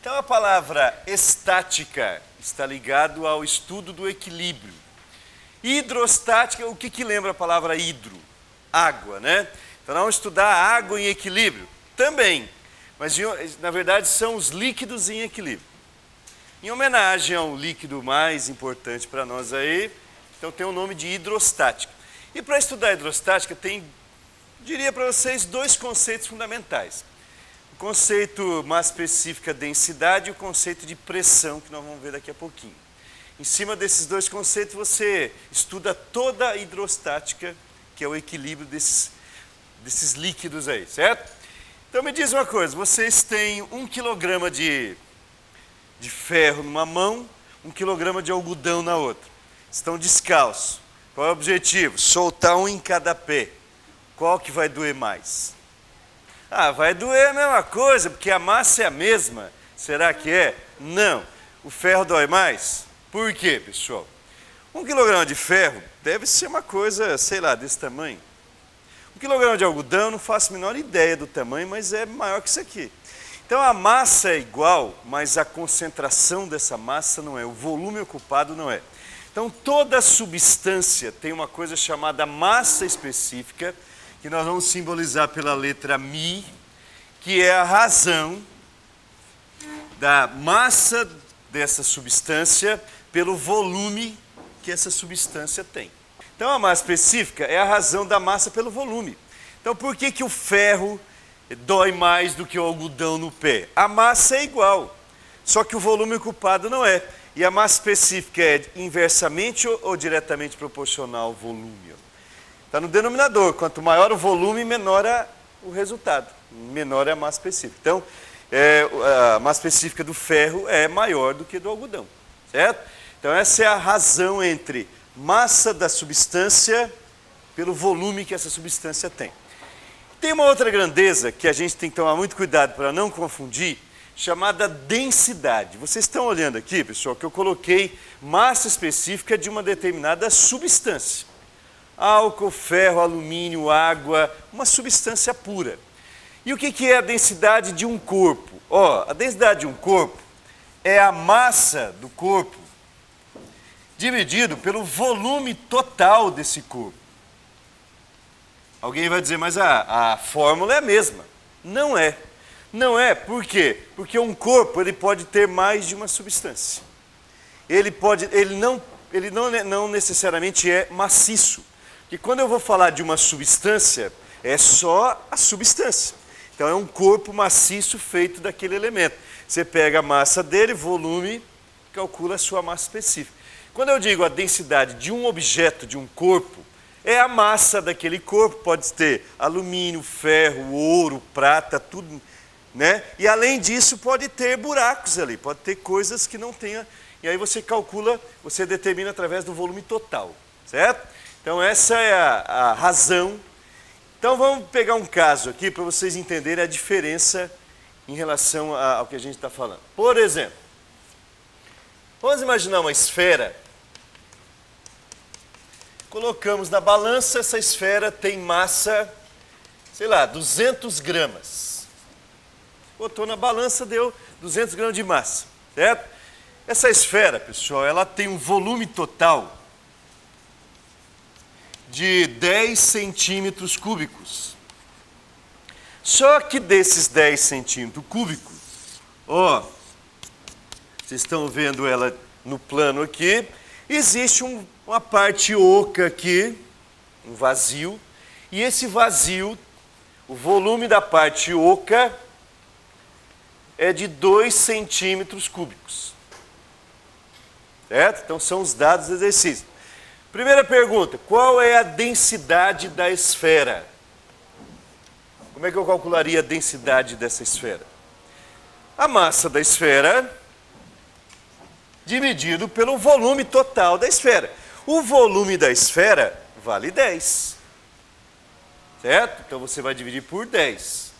Então a palavra estática está ligado ao estudo do equilíbrio. Hidrostática, o que lembra a palavra hidro? Água, né? Então nós vamos estudar a água em equilíbrio também, mas na verdade são os líquidos em equilíbrio. Em homenagem ao líquido mais importante para nós aí, então tem o nome de hidrostática. E para estudar hidrostática tem, diria para vocês, dois conceitos fundamentais. O conceito mais específico é densidade e o conceito de pressão, que nós vamos ver daqui a pouquinho. Em cima desses dois conceitos você estuda toda a hidrostática, que é o equilíbrio desses líquidos aí, certo? Então me diz uma coisa, vocês têm 1 quilograma de ferro numa mão, 1 quilograma de algodão na outra. Estão descalços. Qual é o objetivo? Soltar um em cada pé. Qual que vai doer mais? Ah, vai doer a mesma coisa, porque a massa é a mesma. Será que é? Não. O ferro dói mais? Por quê, pessoal? 1 quilograma de ferro deve ser uma coisa, sei lá, desse tamanho. 1 quilograma de algodão, eu não faço a menor ideia do tamanho, mas é maior que isso aqui. Então a massa é igual, mas a concentração dessa massa não é, o volume ocupado não é. Então toda substância tem uma coisa chamada massa específica, que nós vamos simbolizar pela letra μ, que é a razão da massa dessa substância pelo volume que essa substância tem. Então a massa específica é a razão da massa pelo volume. Então por que o ferro dói mais do que o algodão no pé? A massa é igual, só que o volume ocupado não é. E a massa específica é inversamente ou diretamente proporcional ao volume? Está no denominador. Quanto maior o volume, menor é o resultado. Menor é a massa específica. Então, a massa específica do ferro é maior do que do algodão. Certo? Então, essa é a razão entre massa da substância pelo volume que essa substância tem. Tem uma outra grandeza que a gente tem que tomar muito cuidado para não confundir, chamada densidade. Vocês estão olhando aqui, pessoal, que eu coloquei massa específica de uma determinada substância. Álcool, ferro, alumínio, água, uma substância pura. E o que é a densidade de um corpo? A densidade de um corpo é a massa do corpo dividido pelo volume total desse corpo. Alguém vai dizer, mas a fórmula é a mesma. Não é. Não é, por quê? Porque um corpo ele pode ter mais de uma substância. Ele não necessariamente é maciço. Porque quando eu vou falar de uma substância, é só a substância. Então é um corpo maciço feito daquele elemento. Você pega a massa dele, volume, calcula a sua massa específica. Quando eu digo a densidade de um objeto, de um corpo, é a massa daquele corpo, pode ter alumínio, ferro, ouro, prata, tudo, né? E além disso pode ter buracos ali, pode ter coisas que não tenha, e aí você calcula, você determina através do volume total, certo? Então essa é a razão. Então vamos pegar um caso aqui para vocês entenderem a diferença em relação ao que a gente está falando. Por exemplo, vamos imaginar uma esfera, colocamos na balança, essa esfera tem massa, sei lá, 200 gramas. Botou na balança, deu 200 gramas de massa, certo? Essa esfera, pessoal, ela tem um volume total de 10 centímetros cúbicos. Só que desses 10 centímetros cúbicos, vocês estão vendo ela no plano aqui, existe uma parte oca aqui, um vazio, e esse vazio, o volume da parte oca é de 2 centímetros cúbicos. Certo? Então são os dados do exercício. Primeira pergunta, qual é a densidade da esfera? Como é que eu calcularia a densidade dessa esfera? A massa da esfera dividido pelo volume total da esfera. O volume da esfera vale 10. Certo? Então você vai dividir por 10.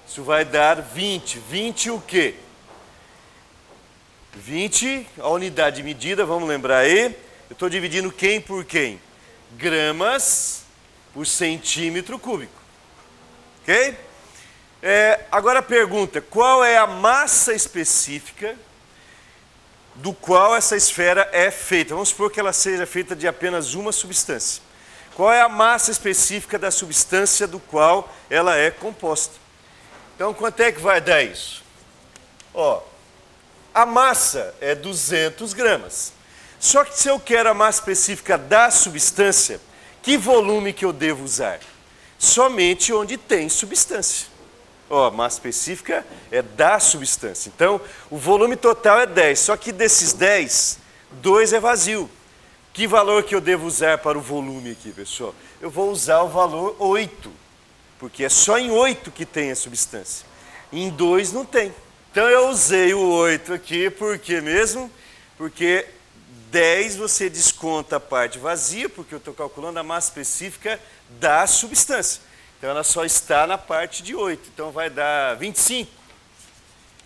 Isso vai dar 20. 20 o quê? 20, a unidade de medida, vamos lembrar aí. Eu estou dividindo quem por quem? Gramas por centímetro cúbico. Ok? Agora a pergunta, qual é a massa específica do qual essa esfera é feita? Vamos supor que ela seja feita de apenas uma substância. Qual é a massa específica da substância do qual ela é composta? Então, quanto é que vai dar isso? Ó, a massa é 200 gramas. Só que se eu quero a massa específica da substância, que volume que eu devo usar? Somente onde tem substância. Ó, a massa específica é da substância. Então, o volume total é 10. Só que desses 10, 2 é vazio. Que valor que eu devo usar para o volume aqui, pessoal? Eu vou usar o valor 8. Porque é só em 8 que tem a substância. Em 2 não tem. Então, eu usei o 8 aqui, por quê mesmo? Porque 10 você desconta a parte vazia, porque eu estou calculando a massa específica da substância. Então, ela só está na parte de 8. Então, vai dar 25.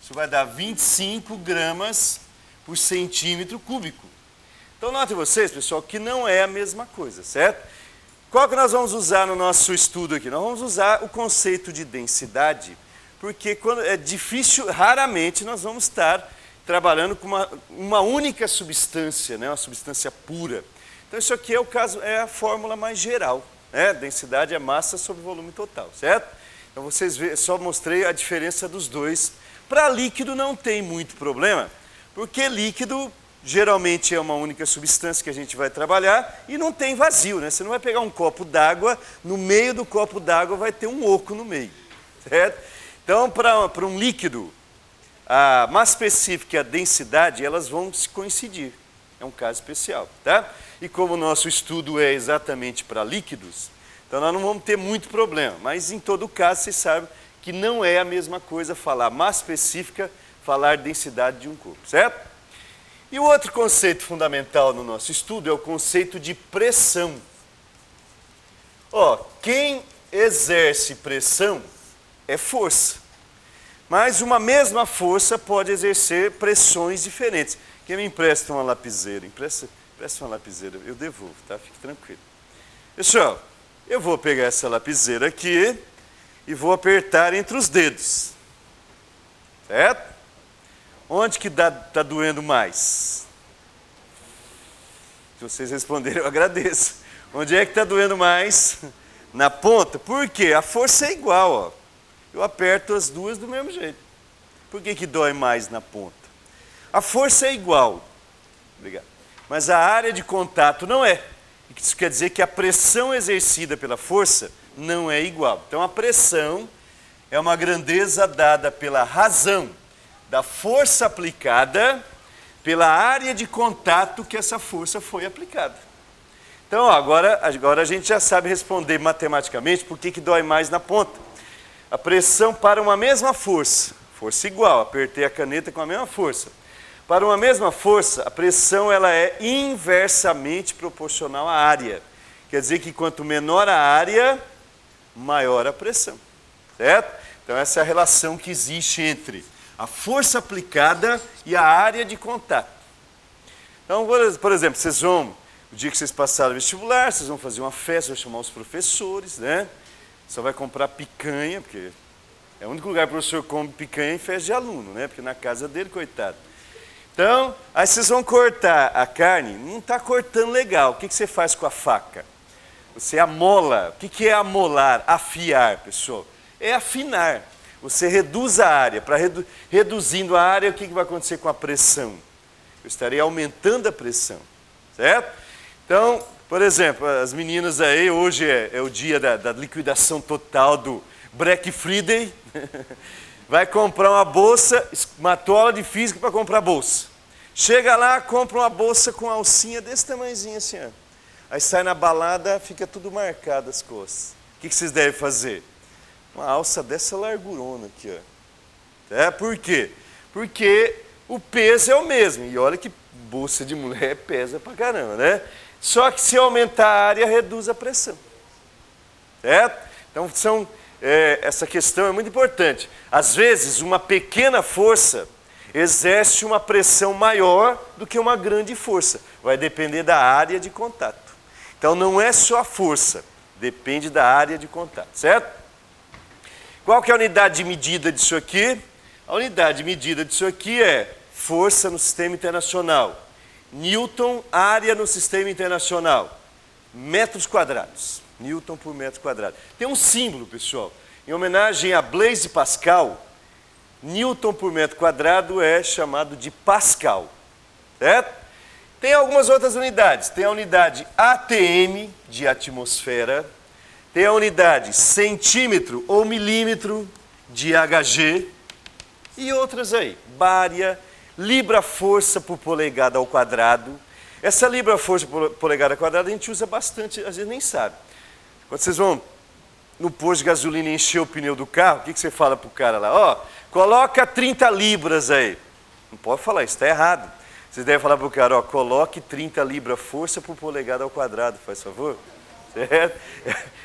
Isso vai dar 25 gramas por centímetro cúbico. Então, notem vocês, pessoal, que não é a mesma coisa, certo? Qual que nós vamos usar no nosso estudo aqui? Nós vamos usar o conceito de densidade, porque quando é difícil, raramente nós vamos estar trabalhando com uma única substância, né? Uma substância pura. Então, isso aqui é o caso, é a fórmula mais geral. Densidade é massa sobre volume total, certo? Então vocês veem, só mostrei a diferença dos dois. Para líquido não tem muito problema, porque líquido geralmente é uma única substância que a gente vai trabalhar e não tem vazio, né? Você não vai pegar um copo d'água, no meio do copo d'água vai ter um oco no meio, certo? Então, para um líquido, a massa específica e a densidade, elas vão se coincidir. É um caso especial, tá? E como o nosso estudo é exatamente para líquidos, então nós não vamos ter muito problema. Mas em todo caso, vocês sabem que não é a mesma coisa falar massa específica, falar densidade de um corpo, certo? E o outro conceito fundamental no nosso estudo é o conceito de pressão. Ó, quem exerce pressão é força. Mas uma mesma força pode exercer pressões diferentes. Quem me empresta uma lapiseira? Empresta uma lapiseira, eu devolvo, tá? Fique tranquilo. Pessoal, eu vou pegar essa lapiseira aqui e vou apertar entre os dedos. Certo? Onde que tá doendo mais? Se vocês responderem, eu agradeço. Onde é que está doendo mais? Na ponta. Por quê? A força é igual, ó. Eu aperto as duas do mesmo jeito. Por que que dói mais na ponta? A força é igual. Obrigado. Mas a área de contato não é. Isso quer dizer que a pressão exercida pela força não é igual. Então, a pressão é uma grandeza dada pela razão da força aplicada pela área de contato que essa força foi aplicada. Então, agora a gente já sabe responder matematicamente por que que dói mais na ponta. A pressão para uma mesma força, força igual, apertei a caneta com a mesma força. Para uma mesma força, a pressão ela é inversamente proporcional à área. Quer dizer que quanto menor a área, maior a pressão. Certo? Então essa é a relação que existe entre a força aplicada e a área de contato. Então, por exemplo, vocês vão, o dia que vocês passaram o vestibular, vocês vão fazer uma festa, vão chamar os professores, né? Só vai comprar picanha, porque é o único lugar que o professor come picanha em festa de aluno, né? Porque na casa dele, coitado. Então, aí vocês vão cortar a carne, não está cortando legal. O que você faz com a faca? Você amola. O que é amolar? Afiar, pessoal. É afinar. Você reduz a área. Reduzindo a área, o que vai acontecer com a pressão? Eu estarei aumentando a pressão, certo? Então, por exemplo, as meninas aí, hoje é o dia da liquidação total do Black Friday. Vai comprar uma bolsa, matou a aula de física para comprar bolsa. Chega lá, compra uma bolsa com alcinha desse tamanhozinho assim, ó. Aí sai na balada, fica tudo marcado as costas. O que vocês devem fazer? Uma alça dessa largurona aqui, ó. Por quê? Porque o peso é o mesmo. E olha que bolsa de mulher pesa pra caramba, né? Só que se aumentar a área, reduz a pressão. Certo? Então, essa questão é muito importante. Às vezes, uma pequena força exerce uma pressão maior do que uma grande força. Vai depender da área de contato. Então, não é só a força, depende da área de contato, certo? Qual que é a unidade de medida disso aqui? A unidade de medida disso aqui é força no sistema internacional. Newton, área no sistema internacional. Metros quadrados. Newton por metro quadrado. Tem um símbolo, pessoal. Em homenagem a Blaise Pascal, Newton por metro quadrado é chamado de Pascal. Certo? Tem algumas outras unidades. Tem a unidade ATM, de atmosfera. Tem a unidade centímetro ou milímetro, de Hg. E outras aí. Bária, libra-força por polegada ao quadrado. Essa libra-força por polegada ao quadrado a gente usa bastante, às vezes nem sabe. Quando vocês vão no posto de gasolina e encher o pneu do carro, o que você fala para o cara lá? Ó, coloca 30 libras aí. Não pode falar, isso está errado. Vocês devem falar para o cara, ó, coloque 30 libras força por polegada ao quadrado, faz favor. Certo?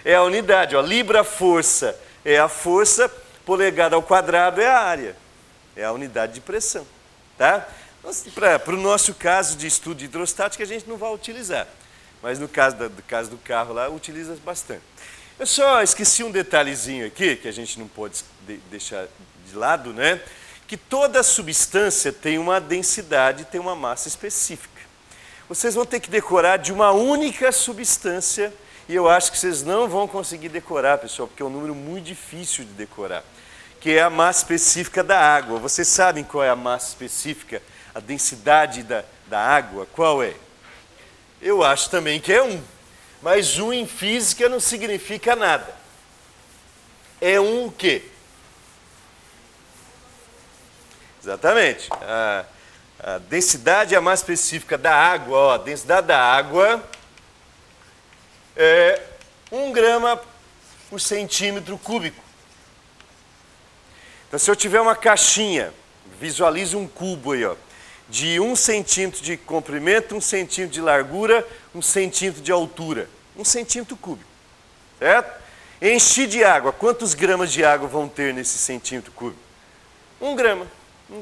É a unidade, ó, libra-força é a força, polegada ao quadrado é a área. É a unidade de pressão. Tá? Para o nosso caso de estudo de hidrostática, a gente não vai utilizar. Mas no caso do carro lá, utiliza bastante. Eu só esqueci um detalhezinho aqui, que a gente não pode deixar de lado, né? Que toda substância tem uma densidade, tem uma massa específica. Vocês vão ter que decorar de uma única substância, e eu acho que vocês não vão conseguir decorar, pessoal, porque é um número muito difícil de decorar, que é a massa específica da água. Vocês sabem qual é a massa específica, a densidade da água? Qual é? Eu acho também que é 1. Mas 1 em física não significa nada. É 1 o quê? Exatamente. A densidade é a massa específica da água. Ó, a densidade da água é 1 grama por centímetro cúbico. Então, se eu tiver uma caixinha, visualize um cubo aí, ó, de 1 centímetro de comprimento, 1 centímetro de largura, 1 centímetro de altura. 1 centímetro cúbico. Certo? Enchi de água. Quantos gramas de água vão ter nesse centímetro cúbico? 1 grama. 1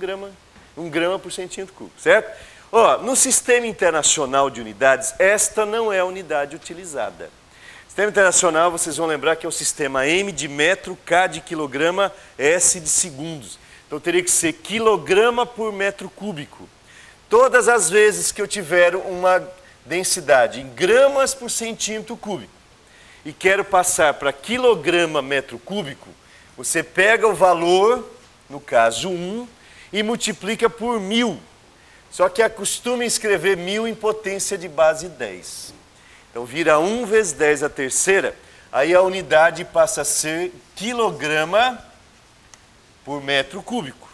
grama por centímetro cúbico. Certo? Ó, no sistema internacional de unidades, esta não é a unidade utilizada. Sistema internacional, vocês vão lembrar que é o sistema M de metro, K de quilograma, S de segundos. Então, teria que ser quilograma por metro cúbico. Todas as vezes que eu tiver uma densidade em gramas por centímetro cúbico e quero passar para quilograma metro cúbico, você pega o valor, no caso 1, e multiplica por 1000. Só que acostume escrever 1000 em potência de base 10. Então, vira 1 vezes 10 a terceira, aí a unidade passa a ser quilograma por metro cúbico.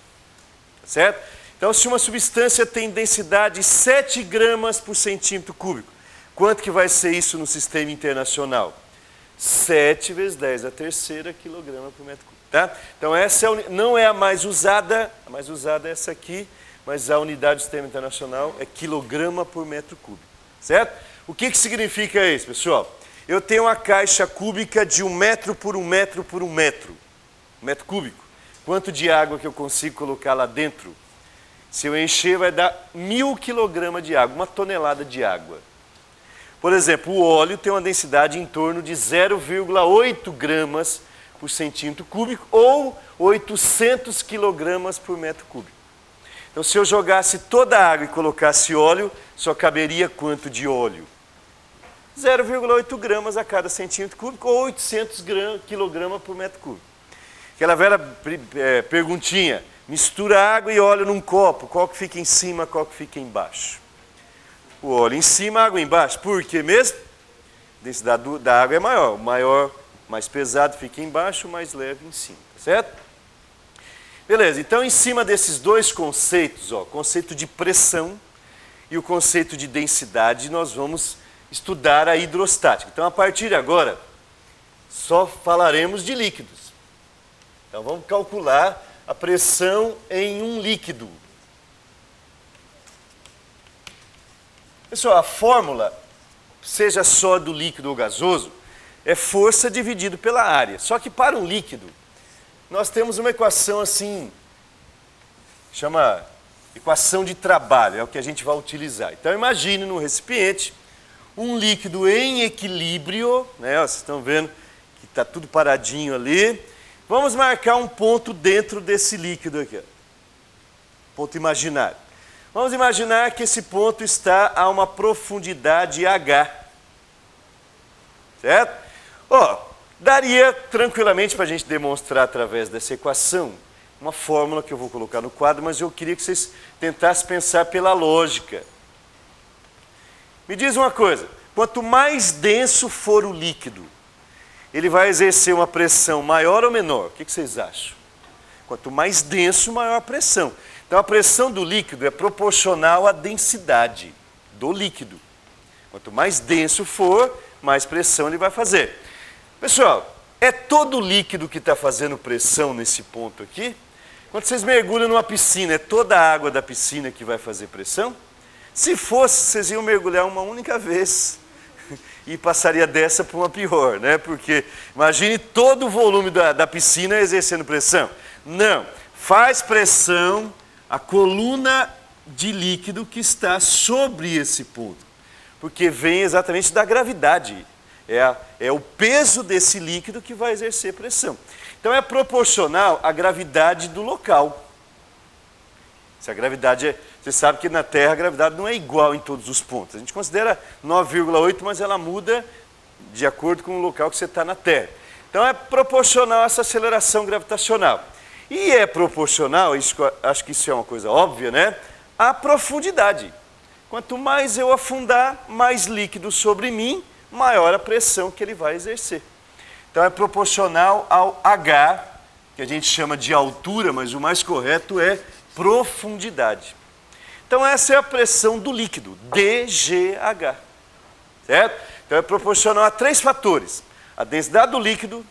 Certo? Então, se uma substância tem densidade 7 gramas por centímetro cúbico, quanto que vai ser isso no sistema internacional? 7 vezes 10 a terceira quilograma por metro cúbico. Tá? Então, essa não é a mais usada é essa aqui, mas a unidade do sistema internacional é quilograma por metro cúbico. Certo? O que significa isso, pessoal? Eu tenho uma caixa cúbica de 1 metro por 1 metro por 1 metro. Metro cúbico. Quanto de água que eu consigo colocar lá dentro? Se eu encher, vai dar 1000 quilogramas de água, 1 tonelada de água. Por exemplo, o óleo tem uma densidade em torno de 0,8 gramas por centímetro cúbico ou 800 quilogramas por metro cúbico. Então, se eu jogasse toda a água e colocasse óleo, só caberia quanto de óleo? 0,8 gramas a cada centímetro cúbico ou 800 quilogramas por metro cúbico. Aquela velha perguntinha, mistura água e óleo num copo, qual que fica em cima, qual que fica embaixo? O óleo em cima, a água embaixo. Por quê mesmo? A densidade da água é maior. O maior, mais pesado fica embaixo, o mais leve em cima. Certo? Beleza, então em cima desses dois conceitos, ó, o conceito de pressão e o conceito de densidade, nós vamos estudar a hidrostática. Então, a partir de agora, só falaremos de líquidos. Então, vamos calcular a pressão em um líquido. Pessoal, a fórmula, seja só do líquido ou gasoso, é força dividido pela área. Só que para um líquido, nós temos uma equação assim, chama equação de trabalho, é o que a gente vai utilizar. Então, imagine num recipiente um líquido em equilíbrio, né? Vocês estão vendo que está tudo paradinho ali. Vamos marcar um ponto dentro desse líquido aqui, ó. Ponto imaginário. Vamos imaginar que esse ponto está a uma profundidade H. Certo? Ó, daria tranquilamente para a gente demonstrar através dessa equação uma fórmula que eu vou colocar no quadro, mas eu queria que vocês tentassem pensar pela lógica. Me diz uma coisa, quanto mais denso for o líquido, ele vai exercer uma pressão maior ou menor? O que vocês acham? Quanto mais denso, maior a pressão. Então a pressão do líquido é proporcional à densidade do líquido. Quanto mais denso for, mais pressão ele vai fazer. Pessoal, é todo líquido que está fazendo pressão nesse ponto aqui? Quando vocês mergulham numa piscina, é toda a água da piscina que vai fazer pressão? Se fosse, vocês iam mergulhar uma única vez e passaria dessa para uma pior, né? Porque imagine todo o volume da piscina exercendo pressão. Não, faz pressão a coluna de líquido que está sobre esse ponto, porque vem exatamente da gravidade. É o peso desse líquido que vai exercer pressão. Então é proporcional à gravidade do local. Se a gravidade você sabe que na Terra a gravidade não é igual em todos os pontos. A gente considera 9,8, mas ela muda de acordo com o local que você está na Terra. Então é proporcional a essa aceleração gravitacional. E é proporcional, acho que isso é uma coisa óbvia, né? À profundidade. Quanto mais eu afundar, mais líquido sobre mim, maior a pressão que ele vai exercer. Então é proporcional ao H, que a gente chama de altura, mas o mais correto é profundidade. Então essa é a pressão do líquido, dGH, certo? Então é proporcional a 3 fatores: a densidade do líquido,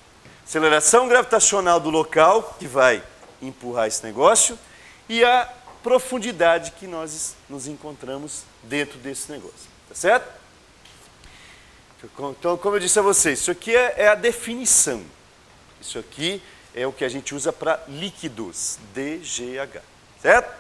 aceleração gravitacional do local, que vai empurrar esse negócio, e a profundidade que nós nos encontramos dentro desse negócio, tá certo? Então, como eu disse a vocês, isso aqui é a definição. Isso aqui é o que a gente usa para líquidos, dGH, certo?